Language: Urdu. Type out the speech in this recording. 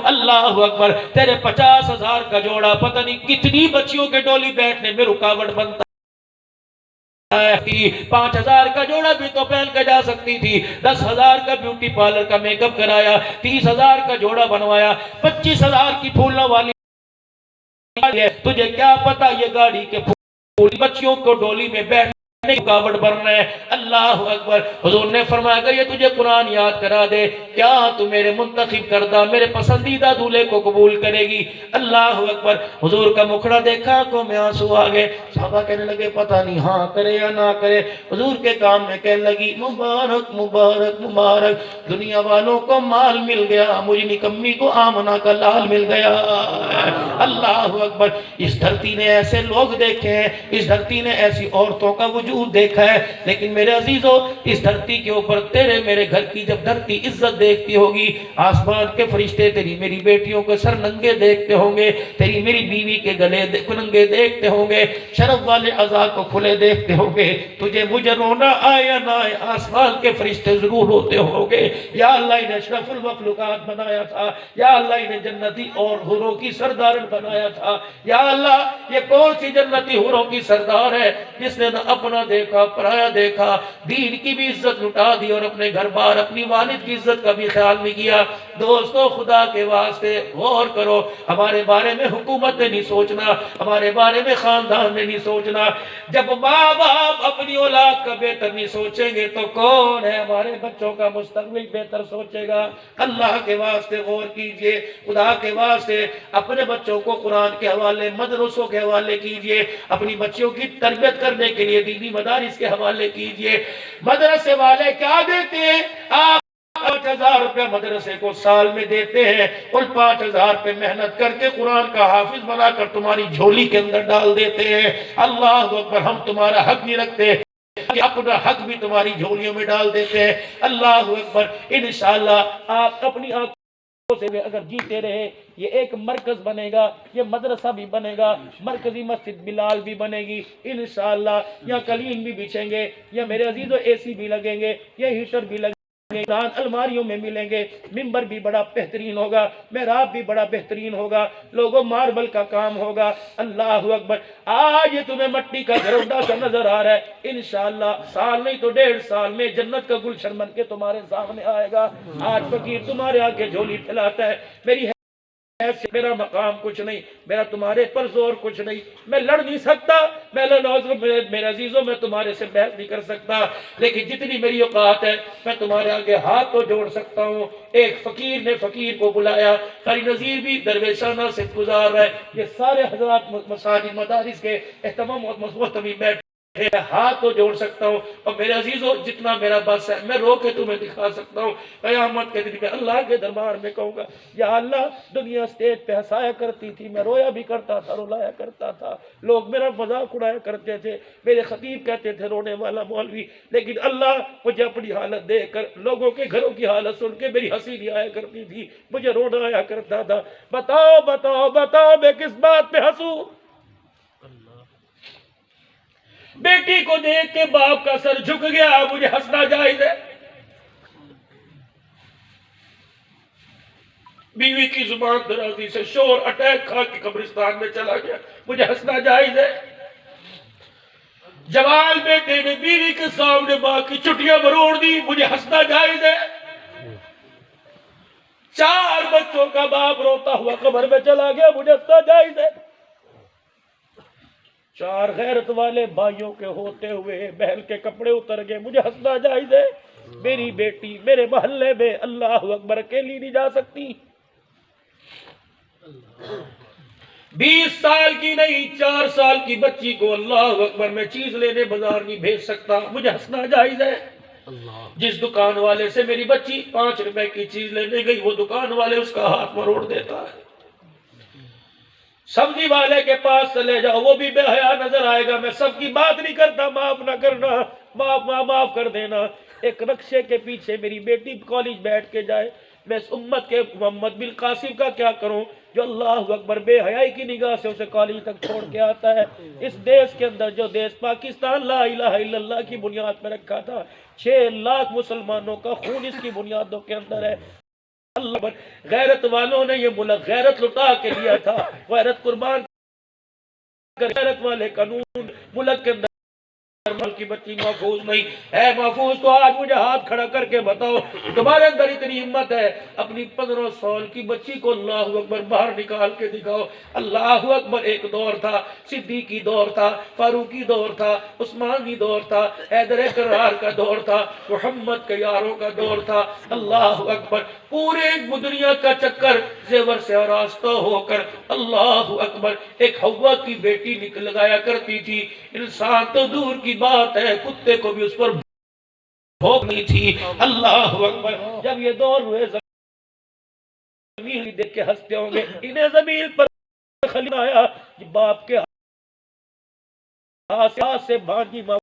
اللہ اکبر، تیرے 50,000 کا جوڑا پتہ نہیں کتنی بچیوں کے ڈولی بیٹھنے میں رکاوٹ بنتا ہے۔ 5,000 کا جوڑا بھی تو پہن کے جا سکتی تھی، 10,000 کا بیوٹی پارلر کا میک اپ کرایا، 30,000 کا جوڑا بنوایا، 25,000 کی پھولوں والی ہے۔ تجھے کیا پتا یہ گاڑی کے پھول بچیوں کو ڈولی میں بیٹھنے رکاوٹ بن رہے ہیں۔ اللہ اکبر، حضور نے فرمایا اگر یہ تجھے قرآن یاد کرا دے، کیا تو میرے منتخب کردہ میرے پسندیدہ دولے کو قبول کرے گی؟ اللہ اکبر، حضور کا مکھڑا دیکھا آنکھوں میں آنسو آگئے۔ صحابہ کہنے لگے پتہ نہیں ہاں کرے یا نہ کرے۔ حضور کے کام میں کہنے لگی مبارک مبارک مبارک، دنیا والوں کو مال مل گیا، مجھ نکمی کو آمنہ کا لال مل گیا۔ اللہ اکبر، اس دھرتی نے ایسے لوگ دیکھے ہیں، اس دھرتی نے ایسی عورتوں کا وجود دیکھا ہے، لیکن میرے عزیزو اس دھرتی کے اوپر تیرے میرے گھر کی جب دھرتی عزت دیکھتی ہوگی، آسمان کے فرشتے تیری میری بیٹیوں کو سر ننگے دیکھتے ہوں گے، تیری میری بیوی کے گلے ننگے دیکھتے ہوں گے، شرف والے اعضاء کو کھلے دیکھتے ہوں گے، تجھے مجھے رونا آئے یا نہ آئے آسمان کے فرشتے ضرور ہوتے ہوں گے۔ یا اللہ انہیں اشرف المخلوقات بنایا تھا، یا اللہ انہیں جنتی اور حوروں کی سردارن بنایا تھا۔ یا اللہ یہ کون سی جنتی حوروں کی سردار ہے جس نے نہ اپنا دیکھا پرایا دیکھا، دین کی بھی عزت لٹا دی اور اپنے گھر بار اپنی والد کی عزت کا بھی خیال نہیں کیا۔ دوستو خدا کے واسطے غور کرو، ہمارے بارے میں حکومت نے نہیں سوچنا، ہمارے بارے میں خاندان نے نہیں سوچنا۔ جب ماں باپ اپنی اولاد کا بہتر نہیں سوچیں گے تو کون ہے ہمارے بچوں کا مستقبل بہتر سوچے گا؟ اللہ کے واسطے غور کیجئے، خدا کے واسطے اپنے بچوں کو قرآن کے حوالے مدرسوں کے حوالے کیجئے، اپنی بچوں کی تربیت کرنے کے لیے دینی مدارس کے حوالے کیجئے۔ مدرسے والے کیا دیتے ہیں؟ آپ 5,000 روپے مدرسے کو سال میں دیتے ہیں، اور 5,000 پہ محنت کر کے قرآن کا حافظ بنا کر تمہاری جھولی کے اندر ڈال دیتے ہیں۔ اللہ اکبر، ہم تمہارا حق نہیں رکھتے کہ اپنا حق بھی تمہاری جھولیوں میں ڈال دیتے ہیں۔ اللہ اکبر، انشاءاللہ آپ اپنی آنکھوں سے اگر جیتے رہے یہ ایک مرکز بنے گا، یہ مدرسہ بھی بنے گا، مرکزی مسجد بلال بھی بنے گی انشاءاللہ، یہاں قالین بھی بچھیں گے، یا میرے عزیزو اے سی بھی لگیں گے، یہ ہیٹر بھی لگیں گے، الماریوں میں ملیں گے، ممبر بھی بڑا بہترین ہوگا، محراب بھی بڑا بہترین ہوگا، لوگوں ماربل کا کام ہوگا۔ اللہ اکبر، آج یہ تمہیں مٹی کا گھروندا سا نظر آ رہا ہے، انشاءاللہ سال نہیں تو 1.5 سال میں جنت کا گلشن بن کے تمہارے سامنے آئے گا۔ آج فقیر تمہارے آگے جھولی پھیلاتا ہے، میری میرا مقام کچھ نہیں، میرا تمہارے پر زور کچھ نہیں، میں لڑ نہیں سکتا، میرے عزیزوں میں تمہارے سے بحث نہیں کر سکتا، لیکن جتنی میری اوقات ہے میں تمہارے آگے ہاتھ تو جوڑ سکتا ہوں۔ ایک فقیر نے فقیر کو بلایا، قاری نذیر بھی درویشانہ سے گزار رہا ہے، یہ سارے حضرات مساجد مدارس کے اہتمام محتمی بیٹھے ہاتھ تو جوڑ سکتا ہوں، اور میرے عزیزوں جتنا میرا بس ہے میں رو کے تمہیں دکھا سکتا ہوں۔ قیامت کے دن میں اللہ کے دربار میں کہوں گا یا اللہ دنیا اسٹیج پہ ہنسایا کرتی تھی، میں رویا بھی کرتا تھا، رلایا کرتا تھا، لوگ میرا مذاق اڑایا کرتے تھے، میرے خطیب کہتے تھے رونے والا مولوی، لیکن اللہ مجھے اپنی حالت دیکھ کر لوگوں کے گھروں کی حالت سن کے میری ہنسی نہیں آیا کرتی تھی، مجھے رونا آیا کرتا تھا۔ بتاؤ بتاؤ بتاؤ میں کس بات پہ ہنسوں؟ بیٹی کو دیکھ کے باپ کا سر جھک گیا، مجھے ہنسنا جائز ہے؟ بیوی کی زبان درازی سے شور اٹیک کھا کے قبرستان میں چلا گیا، مجھے ہنسنا جائز ہے؟ جوال بیٹے نے بیوی کے سامنے ماں کی چٹیاں مروڑ دی، مجھے ہنسنا جائز ہے؟ 4 بچوں کا باپ روتا ہوا قبر میں چلا گیا، مجھے ہنسنا جائز ہے؟ 4 غیرت والے بھائیوں کے ہوتے ہوئے بہن کے کپڑے اتر گئے، مجھے ہنسنا جائز ہے؟ میری بیٹی میرے محلے میں اللہ اکبر اکیلی نہیں جا سکتی، 20 سال کی نہیں 4 سال کی بچی کو اللہ اکبر میں چیز لینے بازار نہیں بھیج سکتا، مجھے ہنسنا جائز ہے؟ جس دکان والے سے میری بچی 5 روپے کی چیز لینے گئی وہ دکان والے اس کا ہاتھ مروڑ دیتا ہے۔ سبزی والے کے پاس چلے جاؤ وہ بھی بے حیا نظر آئے گا، میں سب کی بات نہیں کرتا، معاف نہ کرنا، معاف کر دینا۔ ایک رکشے کے پیچھے میری بیٹی کالج بیٹھ کے جائے، میں اس امت کے محمد بن قاسم کا کیا کروں جو اللہ اکبر بے حیائی کی نگاہ سے اسے کالج تک چھوڑ کے آتا ہے۔ اس دیش کے اندر جو دیش پاکستان لا الہ الا اللہ کی بنیاد پر رکھا تھا، 6 لاکھ مسلمانوں کا خون اس کی بنیادوں کے اندر ہے۔ اللہ غیرت والوں نے یہ ملک غیرت لٹا کے لیا تھا، غیرت قربان کر، غیرت والے قانون ملک کے اندر ملک کی بچی محفوظ نہیں ہے، محفوظ تو آج مجھے ہاتھ کھڑا کر کے بتاؤ تمہارے اندر اتنی ہمت ہے اپنی 15 سال کی بچی کو اللہ اکبر باہر نکال کے دکھاؤ۔ اللہ اکبر ایک دور تھا، صدیقی دور تھا، فاروقی دور تھا، عثمانی دور تھا، حیدر کرار کا دور تھا، محمد کے یاروں کا دور تھا۔ اللہ اکبر پورے دنیا کا چکر زیور سے آراستہ ہو کر اللہ اکبر ایک حوا کی بیٹی نکل گایا کرتی تھی۔ انسان تو دور کی بات ہے، کتے کو بھی اس پر بھوک نہیں تھی۔ اللہ اکبر جب یہ دور ہوئے زمین دیکھ کے ہنستے ہوں گے، انہیں زمین پر خلیل آیا باپ کے ہاتھ سے بھانجی